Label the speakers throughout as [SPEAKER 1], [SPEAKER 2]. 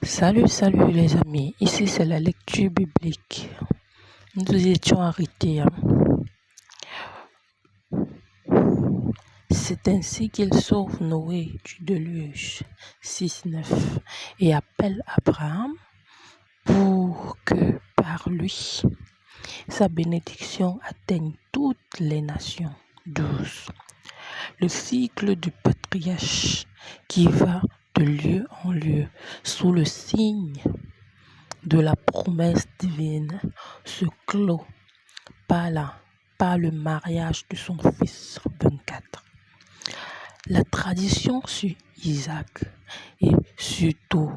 [SPEAKER 1] Salut les amis, ici c'est la lecture biblique. Nous étions arrêtés. C'est ainsi qu'il sauve Noé du déluge 6:9 et appelle Abraham pour que par lui, sa bénédiction atteigne toutes les nations. 12. Le cycle du patriarche qui va de lieu en lieu sous le signe de la promesse divine se clôt par le mariage de son fils 24. La tradition sur Isaac et surtout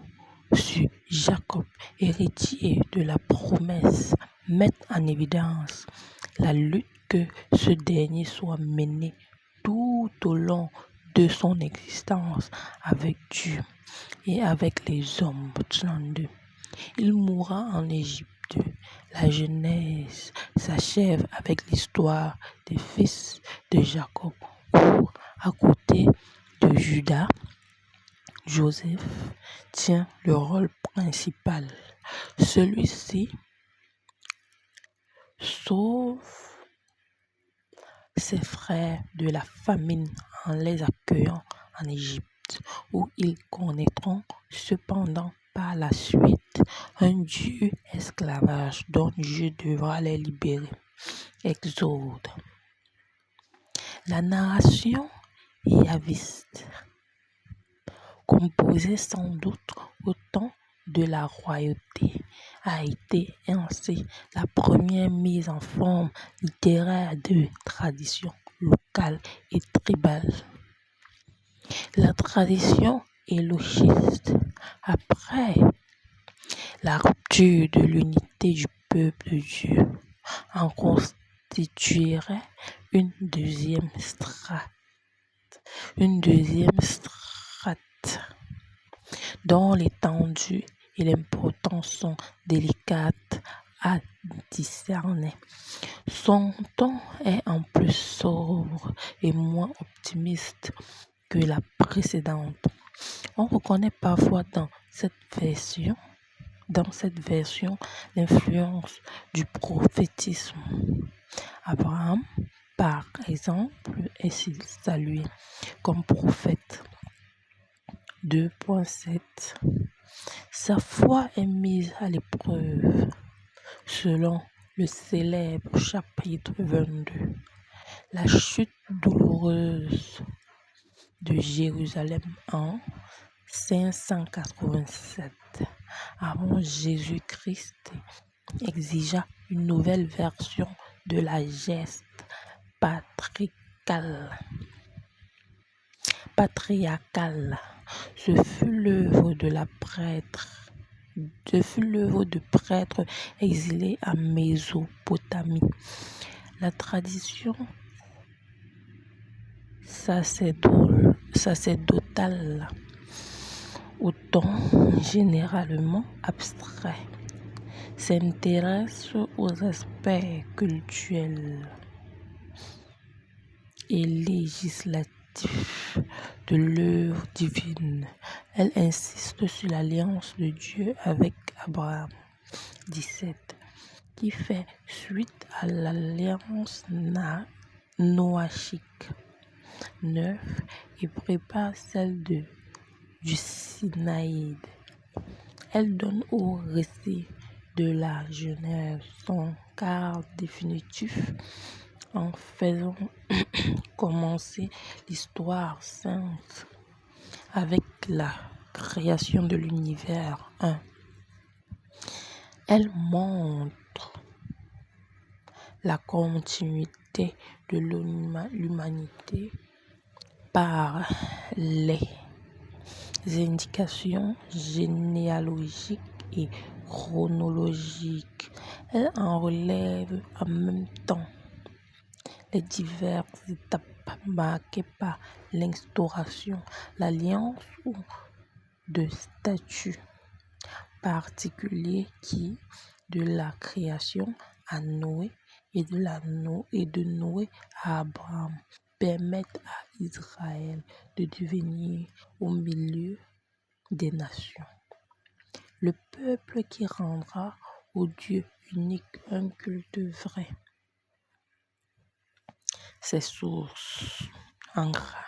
[SPEAKER 1] sur Jacob, héritier de la promesse, met en évidence la lutte que ce dernier soit mené tout au long de son existence avec Dieu et avec les hommes. 32. Il mourra en Égypte. La Genèse s'achève avec l'histoire des fils de Jacob, où, à côté de Judas, Joseph tient le rôle principal. Celui-ci sauve ses frères de la famine en les accueillant en Égypte, où ils connaîtront cependant par la suite un dur esclavage dont Dieu devra les libérer. Exode. La narration yahviste, composée sans doute au temps de la royauté, a été ainsi la première mise en forme littéraire de traditions locales et tribales. La tradition élochiste, après la rupture de l'unité du peuple de Dieu, en constituerait une deuxième strate dont l'étendue et l'importance sont délicates à discerner. Son ton est en plus sobre et moins optimiste que la précédente. On reconnaît parfois dans cette version l'influence du prophétisme. Abraham, par exemple, est salué comme prophète. 2.7. Sa foi est mise à l'épreuve selon le célèbre chapitre 22. La chute douloureuse de Jérusalem en 587 avant Jésus-Christ exigea une nouvelle version de la geste patriarcale. Ce fut l'œuvre de prêtres exilés en Mésopotamie. La tradition sacerdotale, au ton généralement abstrait, s'intéresse aux aspects cultuels et législatifs de l'œuvre divine. Elle insiste sur l'alliance de Dieu avec Abraham, 17, qui fait suite à l'alliance noachique, 9, et prépare celle du Sinaï. Elle donne au récit de la Genèse son cadre définitif en faisant commencer l'histoire sainte avec la création de l'univers 1. Elle montre la continuité de l'humanité par les indications généalogiques et chronologiques. Elle en relève en même temps les diverses étapes marquées par l'instauration, l'alliance ou de statuts particuliers qui, de la création à Noé et de Noé à Abraham, permettent à Israël de devenir au milieu des nations. le peuple qui rendra au Dieu unique un culte vrai. Ses sources en gras.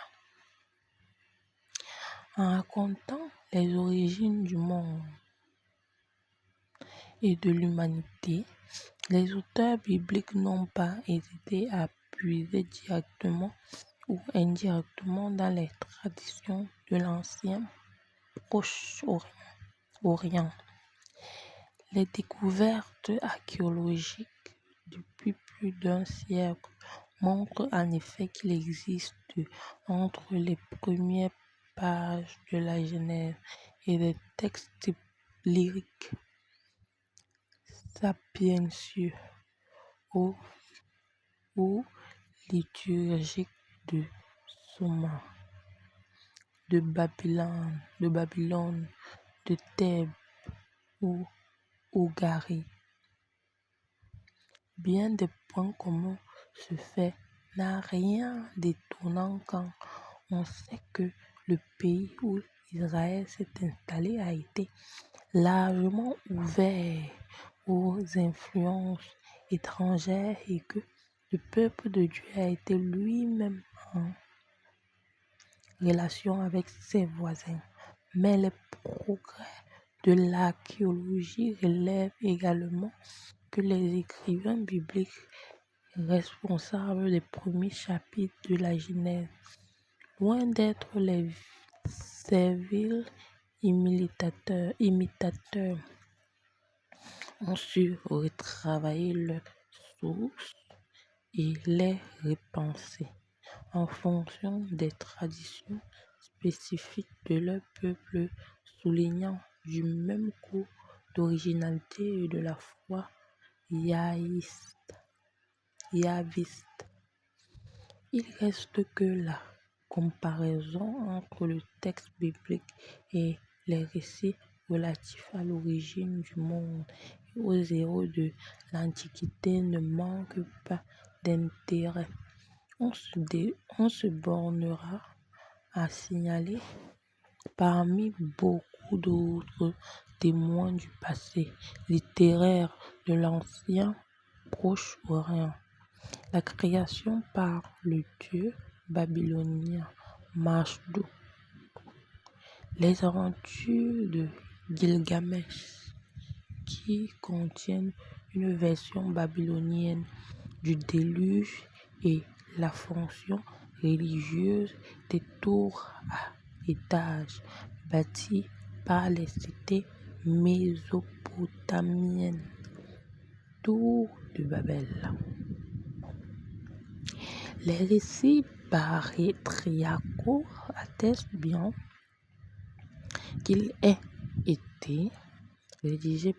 [SPEAKER 1] En racontant les origines du monde et de l'humanité, les auteurs bibliques n'ont pas hésité à puiser directement ou indirectement dans les traditions de l'ancien Proche-Orient. Les découvertes archéologiques depuis plus d'un siècle montrent en effet qu'il existe entre les premières pages de la Genèse et des textes lyriques sapientieux ou liturgiques de Sumer, de Babylone, de Thèbes ou Ougarit. Bien des points communs ce fait n'a rien d'étonnant quand on sait que le pays où Israël s'est installé a été largement ouvert aux influences étrangères et que le peuple de Dieu a été lui-même en relation avec ses voisins. Mais les progrès de l'archéologie relèvent également que les écrivains bibliques responsables des premiers chapitres de la Genèse, loin d'être les serviles imitateurs, ont su retravailler leurs sources et les repenser en fonction des traditions spécifiques de leur peuple, soulignant du même coup d'originalité et de la foi yahviste. Il reste que la comparaison entre le texte biblique et les récits relatifs à l'origine du monde et aux héros de l'Antiquité ne manque pas d'intérêt. On se bornera à signaler, parmi beaucoup d'autres témoins du passé littéraire de l'ancien Proche-Orient, la création par le dieu babylonien Marduk, les aventures de Gilgamesh qui contiennent une version babylonienne du déluge et la fonction religieuse des tours à étages bâties par les cités mésopotamiennes, tours de Babel. Les récits patriarcaux attestent bien qu'il ait été rédigé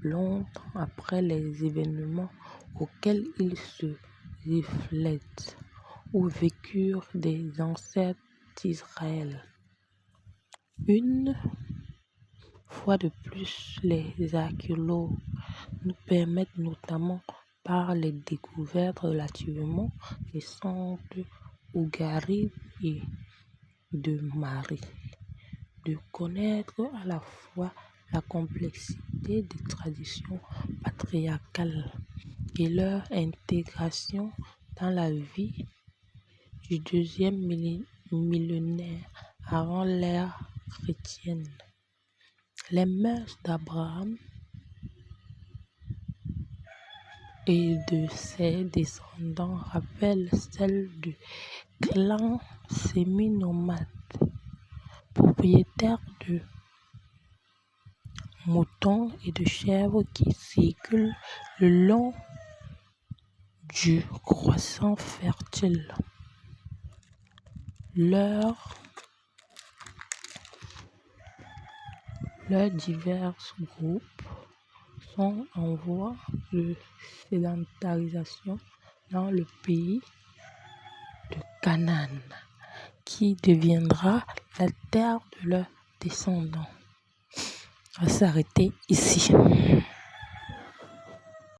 [SPEAKER 1] longtemps après les événements auxquels il se reflète ou vécurent des ancêtres d'Israël. Une fois de plus, les archéologues nous permettent notamment par les découvertes relativement récentes d'Ougarit et de Marie, de connaître à la fois la complexité des traditions patriarcales et leur intégration dans la vie du deuxième millénaire avant l'ère chrétienne. Les mœurs d'Abraham et de ses descendants rappellent celles du clan sémi-nomade, propriétaire de moutons et de chèvres qui circulent le long du croissant fertile. Leurs divers groupes sont en voie de sédentarisation dans le pays de Canaan, qui deviendra la terre de leurs descendants. On va s'arrêter ici.